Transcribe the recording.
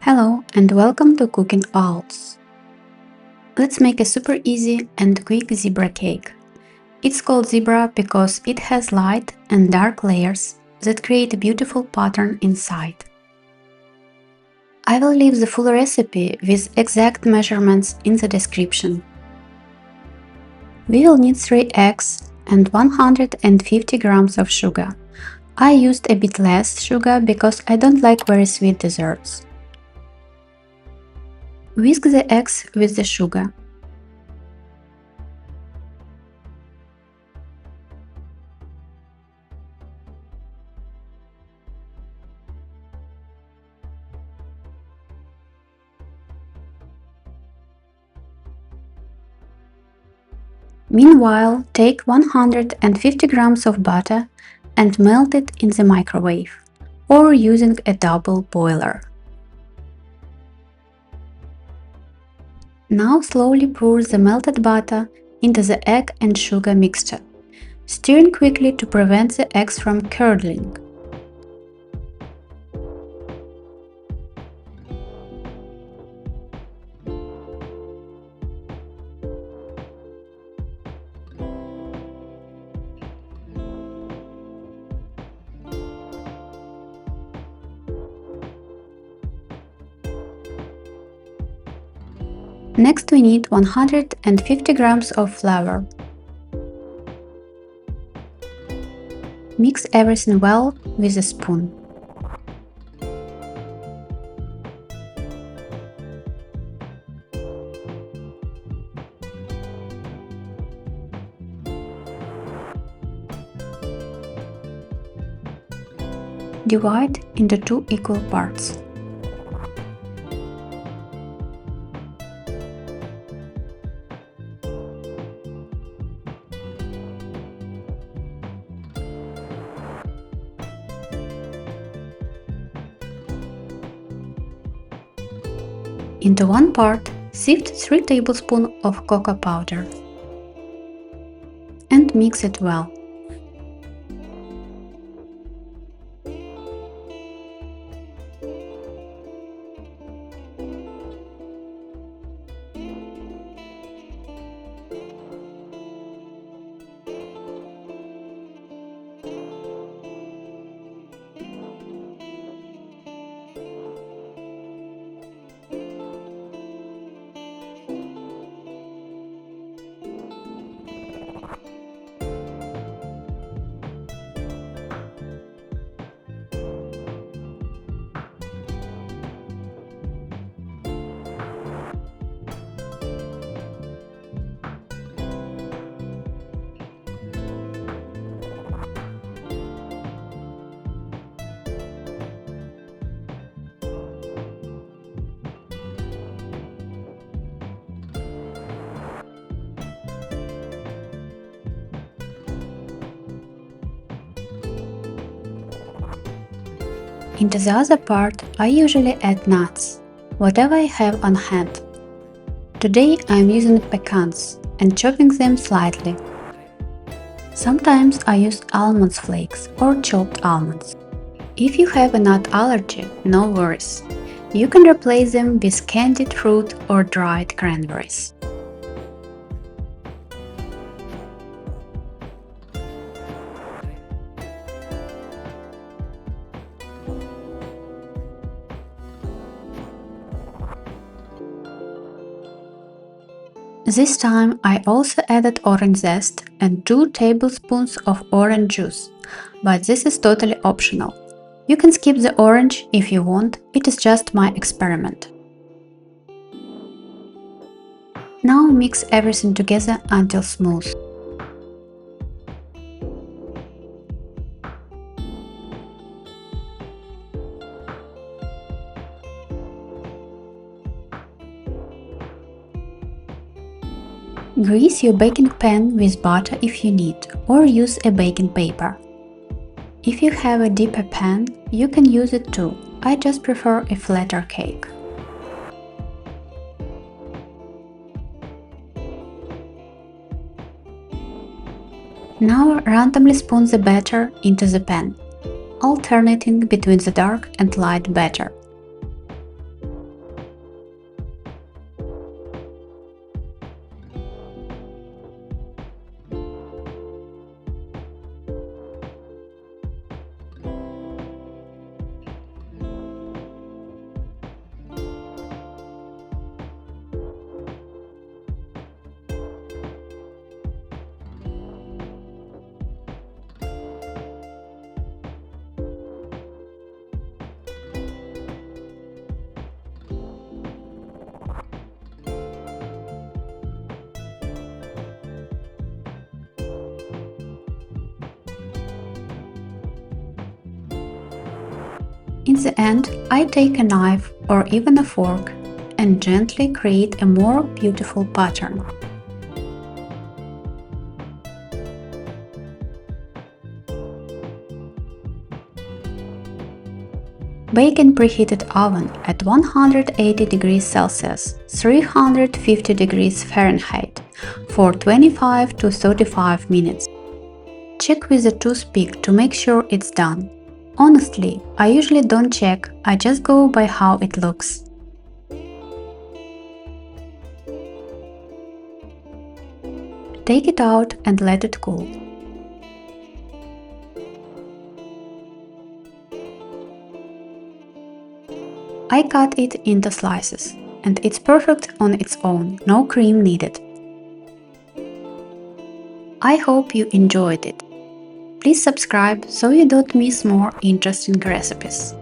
Hello and welcome to Cooking Owls. Let's make a super easy and quick zebra cake. It's called zebra because it has light and dark layers that create a beautiful pattern inside. I will leave the full recipe with exact measurements in the description. We will need 3 eggs and 150 grams of sugar. I used a bit less sugar because I don't like very sweet desserts. Whisk the eggs with the sugar. Meanwhile, take 150 grams of butter and melt it in the microwave, or using a double boiler. Now slowly pour the melted butter into the egg and sugar mixture, stirring quickly to prevent the eggs from curdling. Next we need 150 grams of flour. Mix everything well with a spoon. Divide into 2 equal parts. Into one part, sift 3 tablespoons of cocoa powder and mix it well. Into the other part, I usually add nuts, whatever I have on hand. Today I am using pecans and chopping them slightly. Sometimes I use almond flakes or chopped almonds. If you have a nut allergy, no worries. You can replace them with candied fruit or dried cranberries. This time I also added orange zest and 2 tablespoons of orange juice, but this is totally optional. You can skip the orange if you want, it is just my experiment. Now mix everything together until smooth. Grease your baking pan with butter if you need, or use a baking paper. If you have a deeper pan, you can use it too. I just prefer a flatter cake. Now randomly spoon the batter into the pan, alternating between the dark and light batter. the end, I take a knife or even a fork and gently create a more beautiful pattern. Bake in preheated oven at 180 degrees Celsius, 350 degrees Fahrenheit for 25 to 35 minutes. Check with a toothpick to make sure it's done. Honestly, I usually don't check, I just go by how it looks. Take it out and let it cool. I cut it into slices, and it's perfect on its own, no cream needed. I hope you enjoyed it. Please subscribe so you don't miss more interesting recipes.